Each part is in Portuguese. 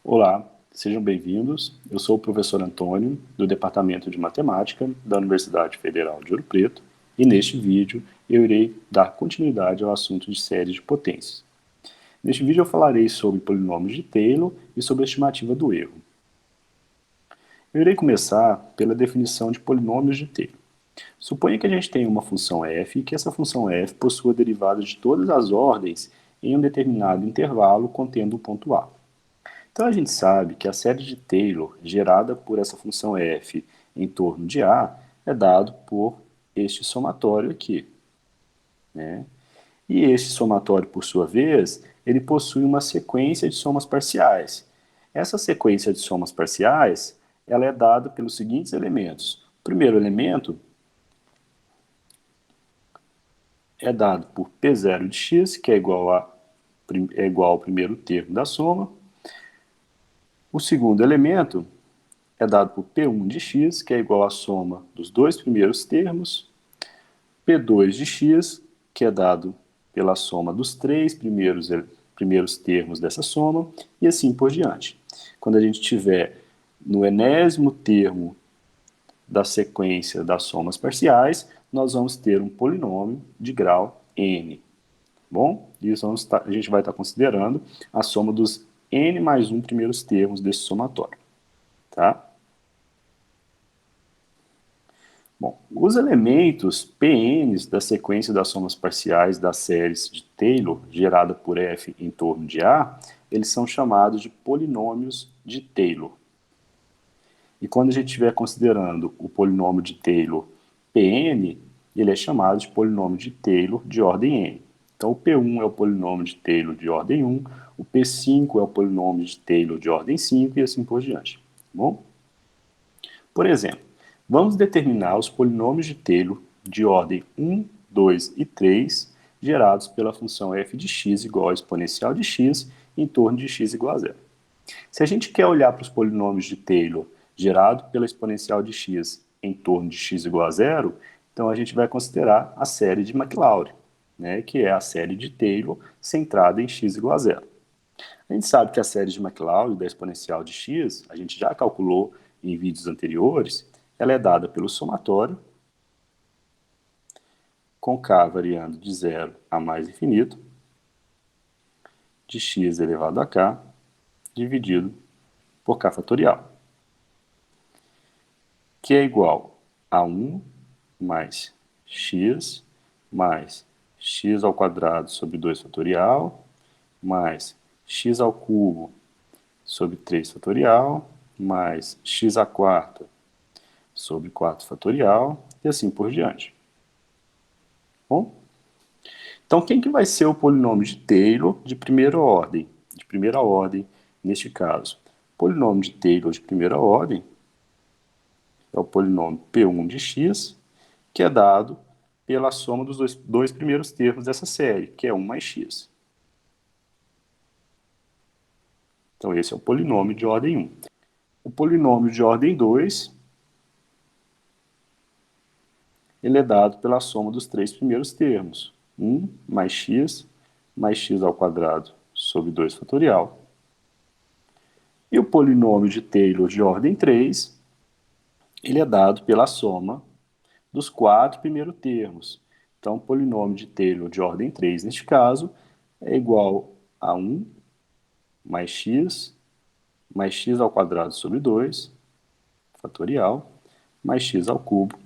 Olá, sejam bem-vindos. Eu sou o professor Antônio, do Departamento de Matemática da Universidade Federal de Ouro Preto, e neste vídeo eu irei dar continuidade ao assunto de séries de potências. Neste vídeo eu falarei sobre polinômios de Taylor e sobre a estimativa do erro. Eu irei começar pela definição de polinômios de Taylor. Suponha que a gente tenha uma função f e que essa função f possua derivadas de todas as ordens em um determinado intervalo contendo o ponto A. Então a gente sabe que a série de Taylor gerada por essa função f em torno de A é dado por este somatório aqui, né? E este somatório, por sua vez, ele possui uma sequência de somas parciais. Essa sequência de somas parciais, ela é dada pelos seguintes elementos. O primeiro elemento é dado por P0 de x, que é igual ao primeiro termo da soma. O segundo elemento é dado por P1 de x, que é igual à soma dos dois primeiros termos, P2 de x, que é dado pela soma dos três primeiros termos dessa soma, e assim por diante. Quando a gente tiver no enésimo termo da sequência das somas parciais, nós vamos ter um polinômio de grau n. Bom, isso a gente vai estar considerando a soma dos n mais 1 primeiros termos desse somatório. Tá? Bom, os elementos Pns da sequência das somas parciais das séries de Taylor, gerada por f em torno de A, eles são chamados de polinômios de Taylor. E quando a gente estiver considerando o polinômio de Taylor Pn, ele é chamado de polinômio de Taylor de ordem n. Então, o P1 é o polinômio de Taylor de ordem 1, o P5 é o polinômio de Taylor de ordem 5 e assim por diante. Tá bom? Por exemplo, vamos determinar os polinômios de Taylor de ordem 1, 2 e 3 gerados pela função f de x igual ao exponencial de x em torno de x igual a zero. Se a gente quer olhar para os polinômios de Taylor gerado pela exponencial de x em torno de x igual a zero, então a gente vai considerar a série de Maclaurin, né, que é a série de Taylor centrada em x igual a zero. A gente sabe que a série de Maclaurin da exponencial de x, a gente já calculou em vídeos anteriores, ela é dada pelo somatório, com k variando de 0 a mais infinito, de x elevado a k, dividido por k fatorial, que é igual a 1 mais x ao quadrado sobre 2 fatorial, mais x ao cubo sobre 3 fatorial, mais x à quarta sobre 4 fatorial, e assim por diante. Bom? Então, quem que vai ser o polinômio de Taylor de primeira ordem? De primeira ordem, neste caso. O polinômio de Taylor de primeira ordem é o polinômio P1 de x, que é dado pela soma dos dois primeiros termos dessa série, que é 1 mais x. Então, esse é o polinômio de ordem 1. O polinômio de ordem 2, ele é dado pela soma dos três primeiros termos, 1 mais x ao quadrado sobre 2 fatorial. E o polinômio de Taylor de ordem 3, ele é dado pela soma dos quatro primeiros termos. Então, o polinômio de Taylor de ordem 3, neste caso, é igual a 1 mais x ao quadrado sobre 2, fatorial, mais x ao cubo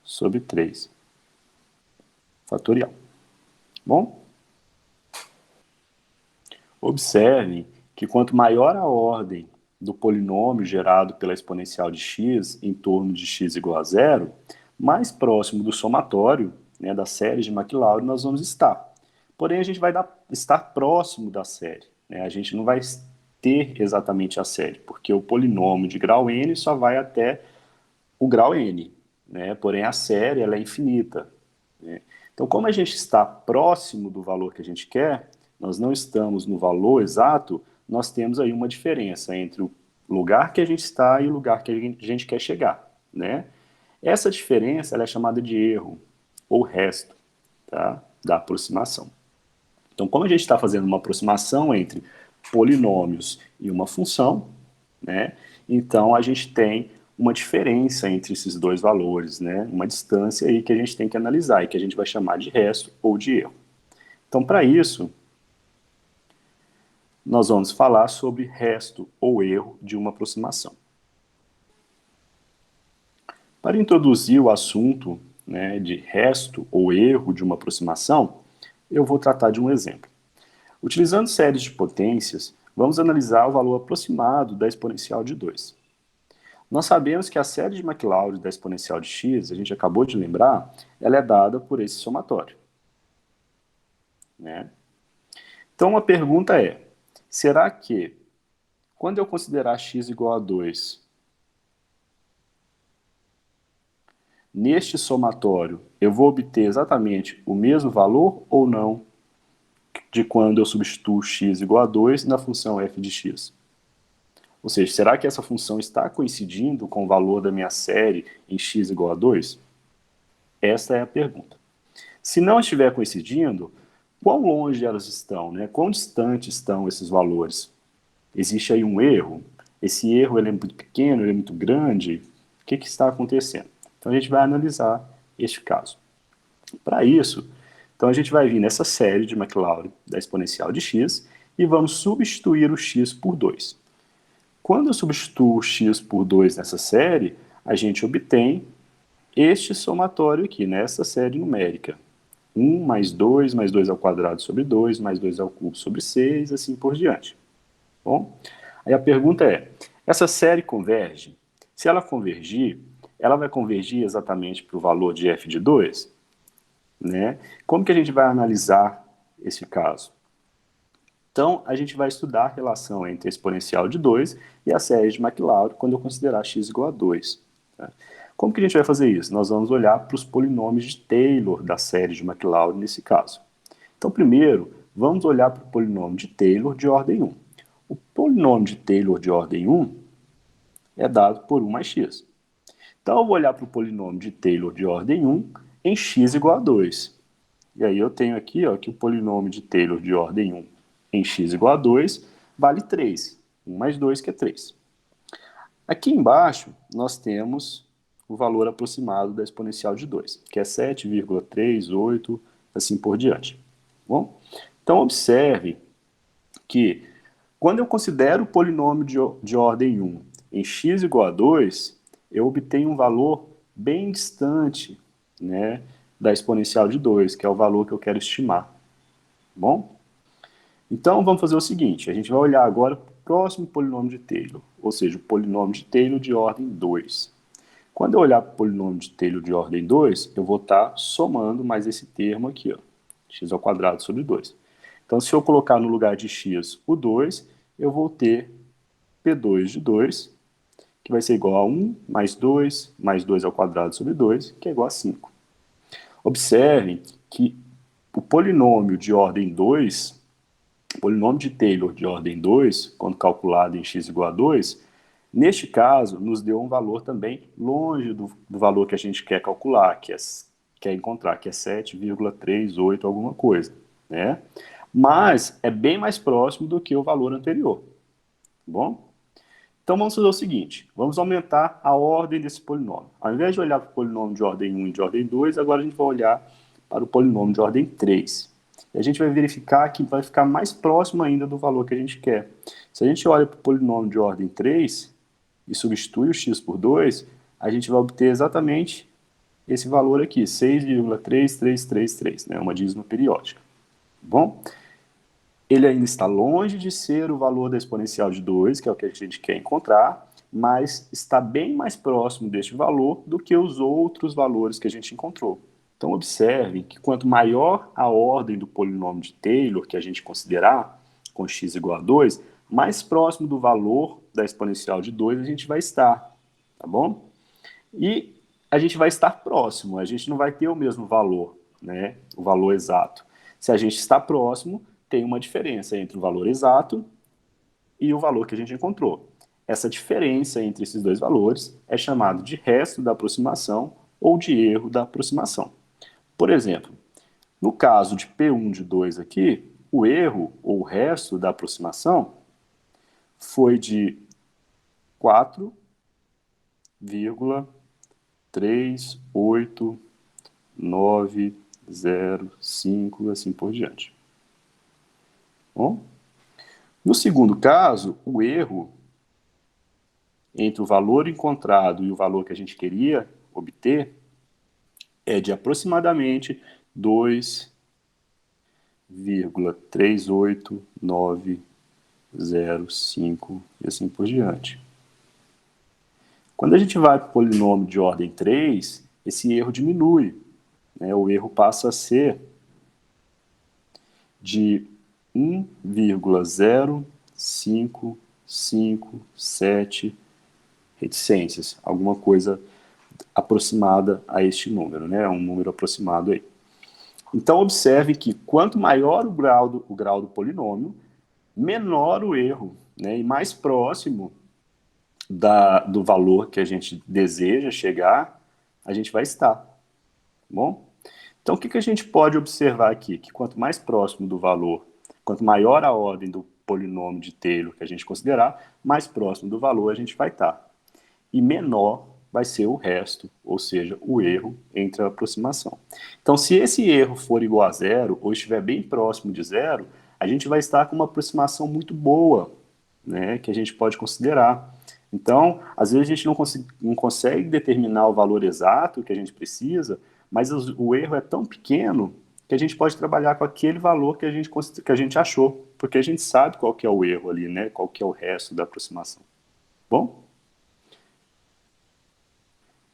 sobre 3, fatorial. Bom? Observe que quanto maior a ordem do polinômio gerado pela exponencial de x em torno de x igual a zero, mais próximo do somatório, né, da série de Maclaurin nós vamos estar. Porém, a gente vai estar próximo da série. Né? A gente não vai ter exatamente a série, porque o polinômio de grau n só vai até o grau n. Né? Porém, a série ela é infinita. Né? Então, como a gente está próximo do valor que a gente quer, nós não estamos no valor exato, nós temos aí uma diferença entre o lugar que a gente está e o lugar que a gente quer chegar. Né? Essa diferença ela é chamada de erro, ou resto, tá? Da aproximação. Então, como a gente está fazendo uma aproximação entre polinômios e uma função, né? Então a gente tem uma diferença entre esses dois valores, né? Uma distância aí que a gente tem que analisar e que a gente vai chamar de resto ou de erro. Então, para isso, nós vamos falar sobre resto ou erro de uma aproximação. Para introduzir o assunto, né, de resto ou erro de uma aproximação, eu vou tratar de um exemplo. Utilizando séries de potências, vamos analisar o valor aproximado da exponencial de 2. Nós sabemos que a série de Maclaurin da exponencial de x, a gente acabou de lembrar, ela é dada por esse somatório, né? Então, a pergunta é, será que, quando eu considerar x igual a 2, neste somatório, eu vou obter exatamente o mesmo valor ou não de quando eu substituo x igual a 2 na função f de x? Ou seja, será que essa função está coincidindo com o valor da minha série em x igual a 2? Esta é a pergunta. Se não estiver coincidindo, quão longe elas estão, né? Quão distantes estão esses valores? Existe aí um erro? Esse erro ele é muito pequeno, ele é muito grande? O que está acontecendo? Então a gente vai analisar este caso. Para isso, então a gente vai vir nessa série de Maclaurin da exponencial de x e vamos substituir o x por 2. Quando eu substituo o x por 2 nessa série, a gente obtém este somatório aqui, nessa série numérica. 1 mais 2 ao quadrado sobre 2, mais 2 ao cubo sobre 6, assim por diante. Bom, aí a pergunta é, essa série converge? Se ela convergir, ela vai convergir exatamente para o valor de f de 2? Né? Como que a gente vai analisar esse caso? Então, a gente vai estudar a relação entre a exponencial de 2 e a série de Maclaurin quando eu considerar x igual a 2. Tá? Como que a gente vai fazer isso? Nós vamos olhar para os polinômios de Taylor da série de Maclaurin nesse caso. Então, primeiro, vamos olhar para o polinômio de Taylor de ordem 1. O polinômio de Taylor de ordem 1 é dado por 1 mais x. Então, eu vou olhar para o polinômio de Taylor de ordem 1 em x igual a 2. E aí eu tenho aqui ó, que o polinômio de Taylor de ordem 1 em x igual a 2 vale 3. 1 mais 2, que é 3. Aqui embaixo, nós temos o valor aproximado da exponencial de 2, que é 7,38, assim por diante. Bom? Então, observe que, quando eu considero o polinômio de ordem 1 em x igual a 2, eu obtenho um valor bem distante, né, da exponencial de 2, que é o valor que eu quero estimar. Bom? Então, vamos fazer o seguinte, a gente vai olhar agora para o próximo polinômio de Taylor, ou seja, o polinômio de Taylor de ordem 2. Quando eu olhar para o polinômio de Taylor de ordem 2, eu vou estar somando mais esse termo aqui, ó, x ao quadrado sobre 2. Então, se eu colocar no lugar de x o 2, eu vou ter P2 de 2, que vai ser igual a 1 mais 2 ao quadrado sobre 2, que é igual a 5. Observem que o polinômio de ordem 2, o polinômio de Taylor de ordem 2, quando calculado em x igual a 2, neste caso, nos deu um valor também longe do valor que a gente quer calcular, quer encontrar, que é 7,38 alguma coisa, né? Mas é bem mais próximo do que o valor anterior, tá bom? Então vamos fazer o seguinte, vamos aumentar a ordem desse polinômio. Ao invés de olhar para o polinômio de ordem 1 e de ordem 2, agora a gente vai olhar para o polinômio de ordem 3. E a gente vai verificar que vai ficar mais próximo ainda do valor que a gente quer. Se a gente olha para o polinômio de ordem 3 e substitui o x por 2, a gente vai obter exatamente esse valor aqui, 6,3333, né? Uma dízima periódica. Bom, ele ainda está longe de ser o valor da exponencial de 2, que é o que a gente quer encontrar, mas está bem mais próximo deste valor do que os outros valores que a gente encontrou. Então, observem que quanto maior a ordem do polinômio de Taylor que a gente considerar, com x igual a 2, mais próximo do valor da exponencial de 2 a gente vai estar, tá bom? E a gente vai estar próximo, a gente não vai ter o mesmo valor, né? O valor exato. Se a gente está próximo, tem uma diferença entre o valor exato e o valor que a gente encontrou. Essa diferença entre esses dois valores é chamado de resto da aproximação ou de erro da aproximação. Por exemplo, no caso de P1 de 2 aqui, o erro ou o resto da aproximação foi de 4,38905 e assim por diante. Bom, no segundo caso, o erro entre o valor encontrado e o valor que a gente queria obter é de aproximadamente 2,38905 e assim por diante. Quando a gente vai para o polinômio de ordem 3, esse erro diminui, né? O erro passa a ser de 1,0557 reticências, alguma coisa aproximada a este número, né? Um número aproximado aí. Então, observe que quanto maior o grau do polinômio, menor o erro, né? E mais próximo do valor que a gente deseja chegar, a gente vai estar. Tá bom? Então, o que a gente pode observar aqui? Que quanto mais próximo do valor, quanto maior a ordem do polinômio de Taylor que a gente considerar, mais próximo do valor a gente vai estar. Tá. E menor vai ser o resto, ou seja, o erro entre a aproximação. Então, se esse erro for igual a zero, ou estiver bem próximo de zero, a gente vai estar com uma aproximação muito boa, né, que a gente pode considerar. Então, às vezes a gente não consegue determinar o valor exato que a gente precisa, mas o erro é tão pequeno que a gente pode trabalhar com aquele valor que a gente achou, porque a gente sabe qual que é o erro ali, né, qual que é o resto da aproximação. Bom?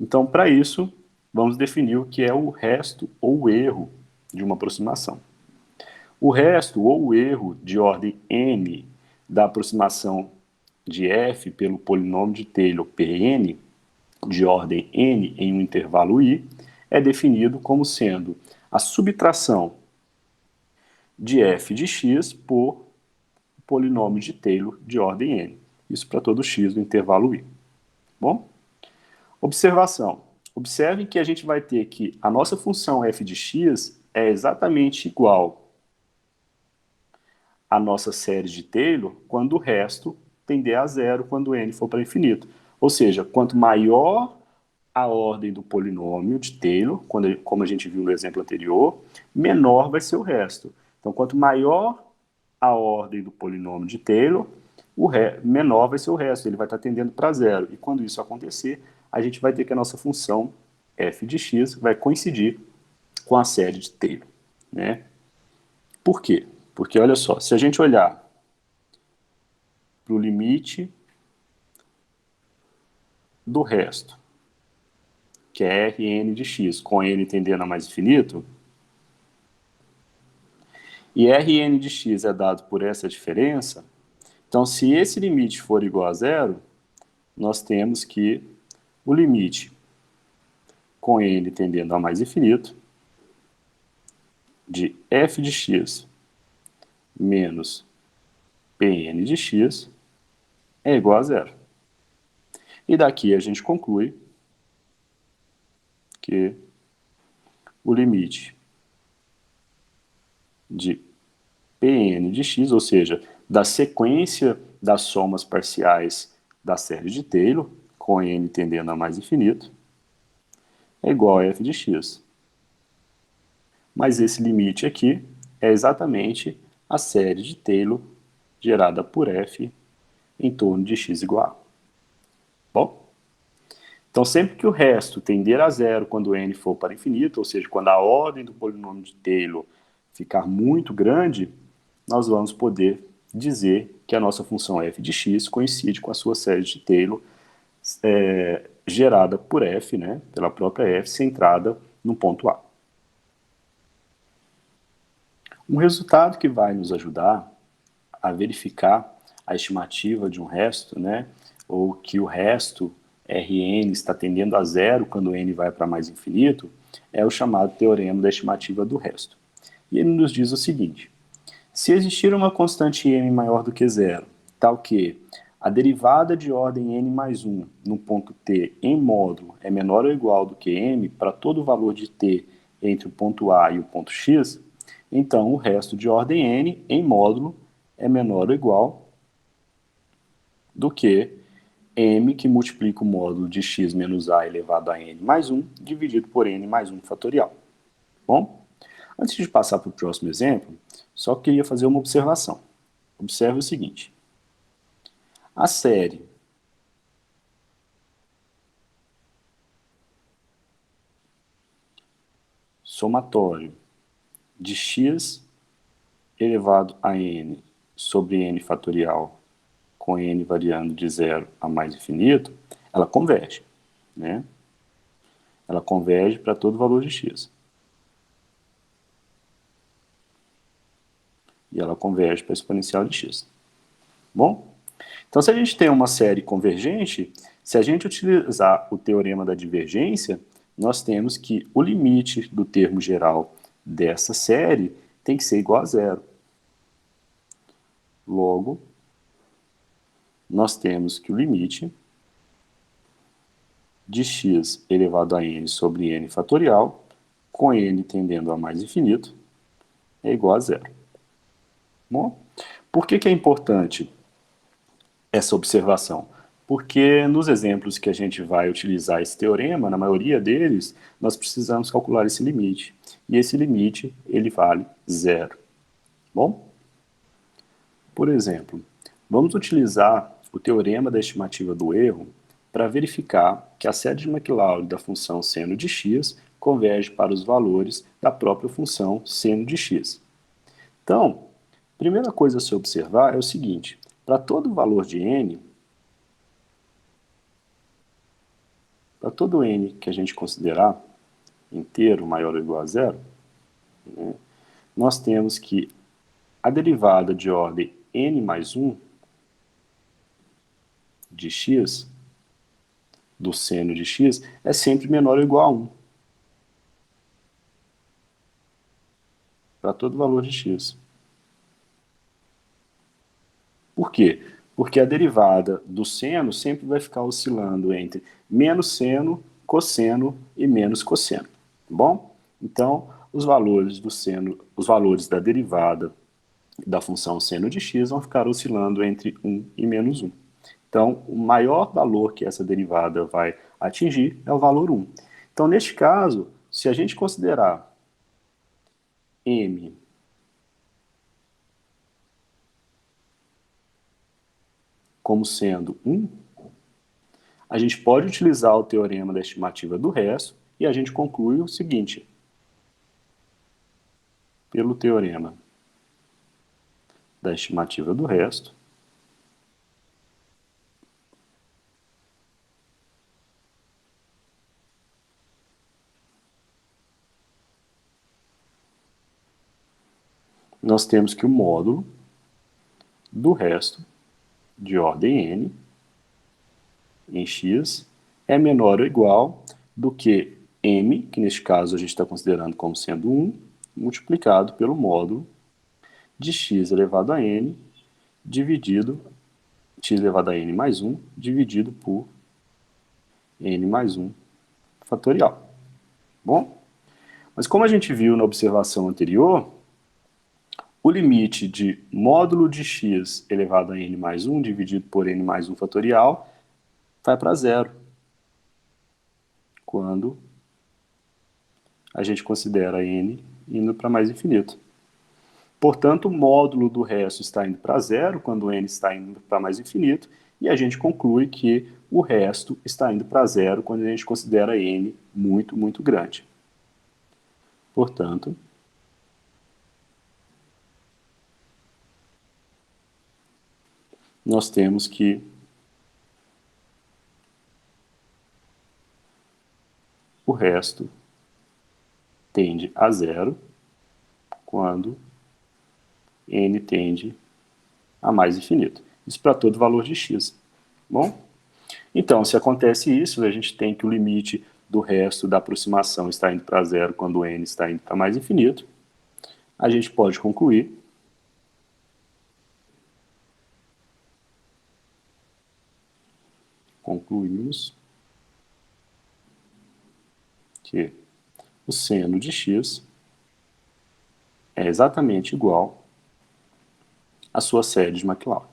Então, para isso, vamos definir o que é o resto ou o erro de uma aproximação. O resto ou o erro de ordem n da aproximação de f pelo polinômio de Taylor Pn de ordem n em um intervalo i é definido como sendo a subtração de f de x por polinômio de Taylor de ordem n. Isso para todo x do intervalo i. Bom? Observação. Observem que a gente vai ter que a nossa função f de x é exatamente igual à nossa série de Taylor quando o resto tender a zero quando n for para infinito. Ou seja, quanto maior a ordem do polinômio de Taylor, como a gente viu no exemplo anterior, menor vai ser o resto. Então, quanto maior a ordem do polinômio de Taylor, menor vai ser o resto, ele vai estar tendendo para zero. E quando isso acontecer, a gente vai ter que a nossa função f de x vai coincidir com a série de Taylor. Né? Por quê? Porque, olha só, se a gente olhar para o limite do resto, que é Rn de x, com n tendendo a mais infinito, e Rn de x é dado por essa diferença, então se esse limite for igual a zero, nós temos que o limite com n tendendo a mais infinito de f de x menos Pn de x é igual a zero. E daqui a gente conclui que o limite de Pn de x, ou seja, da sequência das somas parciais da série de Taylor, com n tendendo a mais infinito, é igual a f de x. Mas esse limite aqui é exatamente a série de Taylor gerada por f em torno de x igual a. Bom? Então, sempre que o resto tender a zero quando n for para infinito, ou seja, quando a ordem do polinômio de Taylor ficar muito grande, nós vamos poder dizer que a nossa função f de x coincide com a sua série de Taylor gerada por f, né, pela própria f, centrada no ponto A. Um resultado que vai nos ajudar a verificar a estimativa de um resto, né, ou que o resto Rn está tendendo a zero quando n vai para mais infinito, é o chamado teorema da estimativa do resto. E ele nos diz o seguinte: se existir uma constante m maior do que zero, tal que a derivada de ordem n mais 1 no ponto t em módulo é menor ou igual do que m para todo o valor de t entre o ponto A e o ponto x, então o resto de ordem n em módulo é menor ou igual do que m que multiplica o módulo de x menos a elevado a n mais 1 dividido por n mais 1 fatorial. Bom, antes de passar para o próximo exemplo, só queria fazer uma observação. Observe o seguinte. A série somatório de x elevado a n sobre n fatorial com n variando de 0 a mais infinito, ela converge, né? Ela converge para todo valor de x. E ela converge para a exponencial de x. Bom? Então, se a gente tem uma série convergente, se a gente utilizar o teorema da divergência, nós temos que o limite do termo geral dessa série tem que ser igual a zero. Logo, nós temos que o limite de x elevado a n sobre n fatorial, com n tendendo a mais infinito, é igual a zero. Bom, por que é importante essa observação? Porque nos exemplos que a gente vai utilizar esse teorema, na maioria deles, nós precisamos calcular esse limite. E esse limite, ele vale zero. Bom? Por exemplo, vamos utilizar o teorema da estimativa do erro para verificar que a série de Maclaurin da função seno de x converge para os valores da própria função seno de x. Então, a primeira coisa a se observar é o seguinte: para todo valor de n, para todo n que a gente considerar inteiro maior ou igual a zero, né, nós temos que a derivada de ordem n mais 1 de x, do seno de x, é sempre menor ou igual a 1. Para todo valor de x. Por quê? Porque a derivada do seno sempre vai ficar oscilando entre menos seno, cosseno e menos cosseno. Tá bom? Então, os valores do seno, os valores da derivada da função seno de x vão ficar oscilando entre 1 e menos 1. Então, o maior valor que essa derivada vai atingir é o valor 1. Então, neste caso, se a gente considerar m como sendo 1, a gente pode utilizar o teorema da estimativa do resto e a gente conclui o seguinte: pelo teorema da estimativa do resto, nós temos que o módulo do resto de ordem n em x é menor ou igual do que m, que neste caso a gente está considerando como sendo 1, multiplicado pelo módulo de x elevado a n dividido x elevado a n mais 1 dividido por n mais 1 fatorial. Bom, mas como a gente viu na observação anterior, o limite de módulo de x elevado a n mais 1 dividido por n mais 1 fatorial vai para zero, quando a gente considera n indo para mais infinito. Portanto, o módulo do resto está indo para zero, quando n está indo para mais infinito, e a gente conclui que o resto está indo para zero quando a gente considera n muito, muito grande. Portanto, nós temos que o resto tende a zero quando n tende a mais infinito. Isso para todo valor de x. Bom? Então, se acontece isso, a gente tem que o limite do resto da aproximação está indo para zero quando n está indo para mais infinito. A gente pode concluir que o seno de x é exatamente igual à sua série de Maclaurin.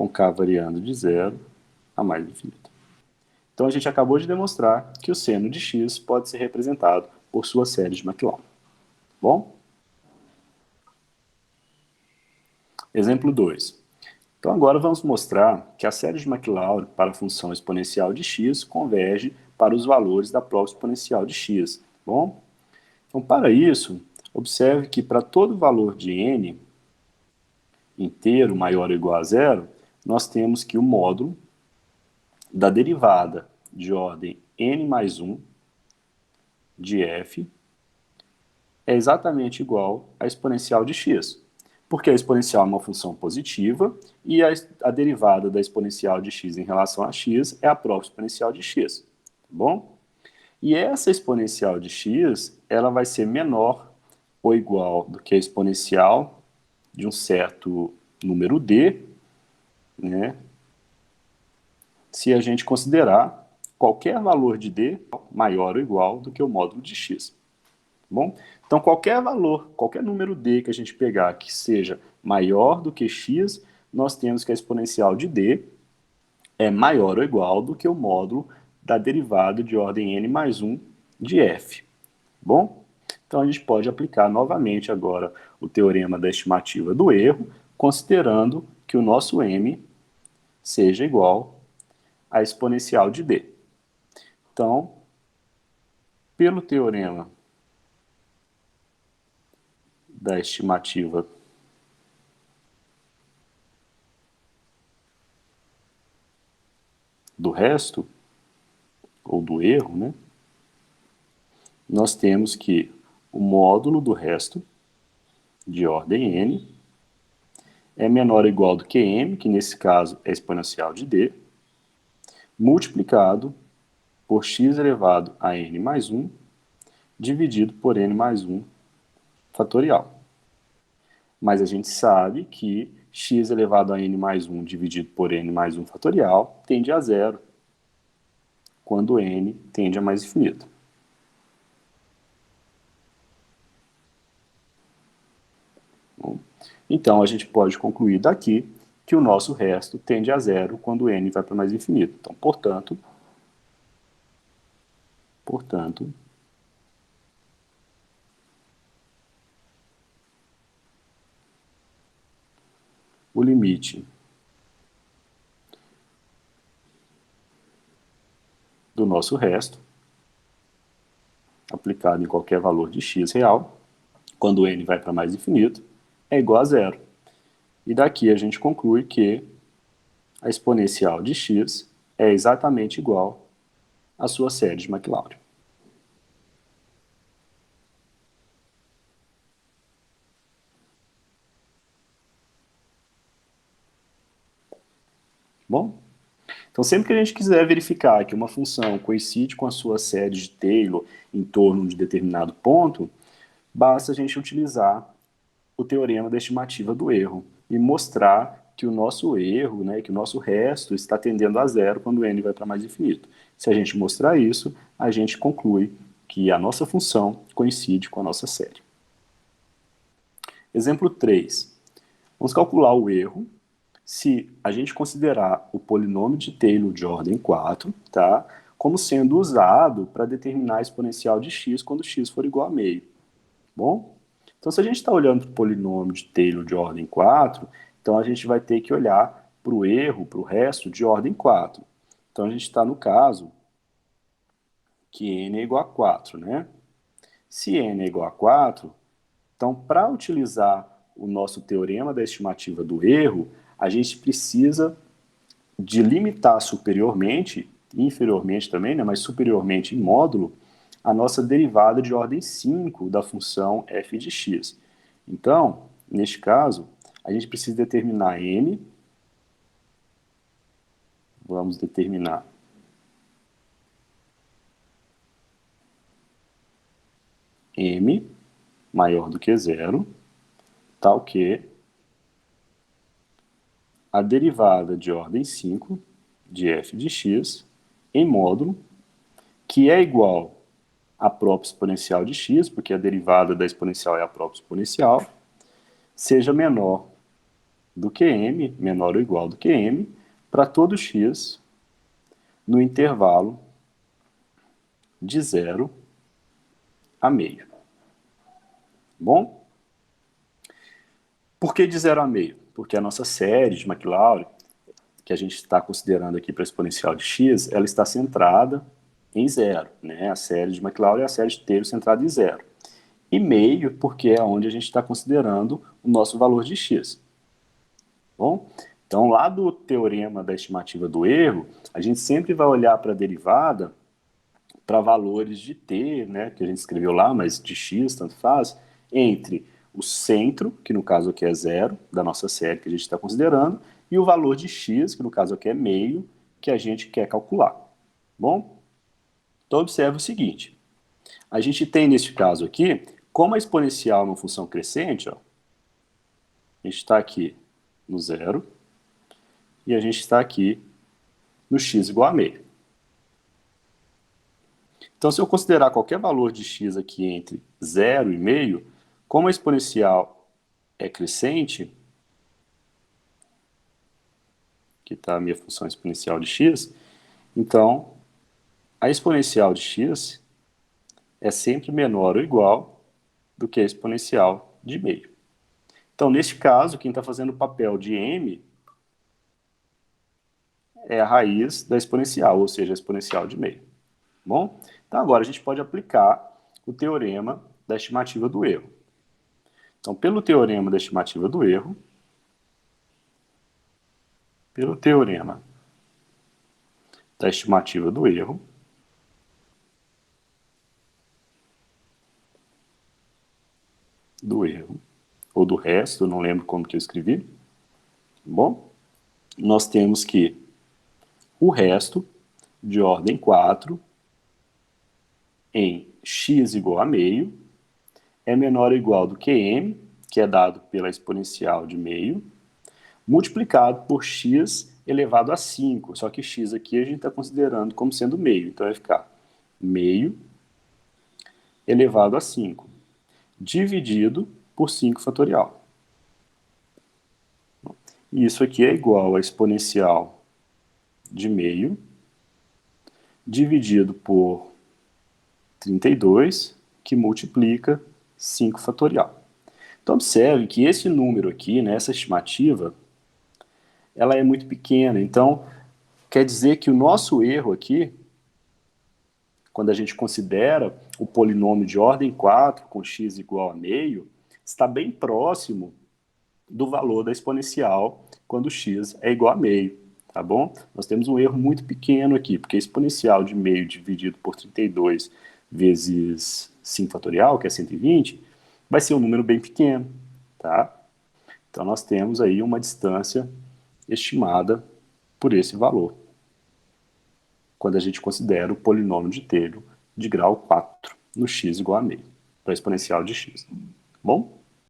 com k variando de 0 a mais infinito. Então, a gente acabou de demonstrar que o seno de x pode ser representado por sua série de McLaurin. Bom? Exemplo 2. Então, agora vamos mostrar que a série de McLaurin para a função exponencial de x converge para os valores da prova exponencial de x. Bom? Então, para isso, observe que para todo valor de n inteiro maior ou igual a zero, nós temos que o módulo da derivada de ordem n mais 1 de f é exatamente igual à exponencial de x, porque a exponencial é uma função positiva e a derivada da exponencial de x em relação a x é a própria exponencial de x, tá bom? E essa exponencial de x, ela vai ser menor ou igual do que a exponencial de um certo número d, né, se a gente considerar qualquer valor de d maior ou igual do que o módulo de x. Bom? Então, qualquer valor, qualquer número d que a gente pegar que seja maior do que x, nós temos que a exponencial de d é maior ou igual do que o módulo da derivada de ordem n mais 1 de f. Bom? Então, a gente pode aplicar novamente agora o teorema da estimativa do erro, considerando que o nosso m seja igual à exponencial de d. Então, pelo teorema da estimativa do resto, ou do erro, né, nós temos que o módulo do resto, de ordem n, é menor ou igual do que m, que nesse caso é exponencial de d, multiplicado por x elevado a n mais 1, dividido por n mais 1 fatorial. Mas a gente sabe que x elevado a n mais 1 dividido por n mais 1 fatorial tende a zero, quando n tende a mais infinito. Bom, então, a gente pode concluir daqui que o nosso resto tende a zero quando n vai para mais infinito. Então, portanto, o limite do nosso resto, aplicado em qualquer valor de x real, quando n vai para mais infinito, é igual a zero. E daqui a gente conclui que a exponencial de x é exatamente igual à sua série de McLaurin. Bom? Então, sempre que a gente quiser verificar que uma função coincide com a sua série de Taylor em torno de determinado ponto, basta a gente utilizar o teorema da estimativa do erro e mostrar que o nosso erro, né, que o nosso resto está tendendo a zero quando n vai para mais infinito. Se a gente mostrar isso, a gente conclui que a nossa função coincide com a nossa série. Exemplo 3. Vamos calcular o erro se a gente considerar o polinômio de Taylor de ordem 4, tá, como sendo usado para determinar a exponencial de x quando x for igual a meio. Bom? Então, se a gente está olhando para o polinômio de Taylor de ordem 4, então a gente vai ter que olhar para o erro, para o resto de ordem 4. Então, a gente está no caso que n é igual a 4, né? Se n é igual a 4, então, para utilizar o nosso teorema da estimativa do erro, a gente precisa de limitar superiormente, inferiormente também, né, mas superiormente em módulo, a nossa derivada de ordem 5 da função f de x. Então, neste caso, a gente precisa determinar m, vamos determinar m maior do que zero, tal que a derivada de ordem 5 de f de x em módulo, que é igual à própria exponencial de x, porque a derivada da exponencial é a própria exponencial, seja menor do que m, menor ou igual do que m, para todo x no intervalo de 0 a meio. Bom? Por que de 0 a meio? Porque a nossa série de Maclaurin, que a gente está considerando aqui para exponencial de x, ela está centrada em 0. Né? A série de Maclaurin é a série de Taylor centrada em 0. E meio, porque é onde a gente está considerando o nosso valor de x. Bom? Então, lá do teorema da estimativa do erro, a gente sempre vai olhar para a derivada para valores de t, né, que a gente escreveu lá, mas de x, tanto faz, entre o centro, que no caso aqui é 0, da nossa série que a gente está considerando, e o valor de x, que no caso aqui é meio, que a gente quer calcular. Bom? Então, observe o seguinte. A gente tem, neste caso aqui, como a exponencial é uma função crescente, ó, a gente está aqui no 0, e a gente está aqui no x igual a meio. Então, se eu considerar qualquer valor de x aqui entre 0 e meio, como a exponencial é crescente, que está a minha função exponencial de x, então a exponencial de x é sempre menor ou igual do que a exponencial de meio. Então, neste caso, quem está fazendo o papel de m é a raiz da exponencial, ou seja, a exponencial de meio. Bom? Então, agora a gente pode aplicar o teorema da estimativa do erro. Então, pelo teorema da estimativa do erro, ou do resto, não lembro como que eu escrevi, tá bom? Nós temos que o resto de ordem 4 em x igual a meio é menor ou igual do que m, que é dado pela exponencial de meio, multiplicado por x elevado a 5. Só que x aqui a gente está considerando como sendo meio, então vai ficar meio elevado a 5, dividido por 5 fatorial. E isso aqui é igual a exponencial de meio, dividido por 32, que multiplica 5 fatorial. Então, observe que esse número aqui, né, essa estimativa, ela é muito pequena. Então, quer dizer que o nosso erro aqui, quando a gente considera o polinômio de ordem 4 com x igual a meio, está bem próximo do valor da exponencial quando x é igual a meio, tá bom? Nós temos um erro muito pequeno aqui, porque a exponencial de meio dividido por 32 vezes 5 fatorial, que é 120, vai ser um número bem pequeno, tá? Então nós temos aí uma distância estimada por esse valor, quando a gente considera o polinômio de Taylor de grau 4 no x igual a meio, para a exponencial de x. Bom?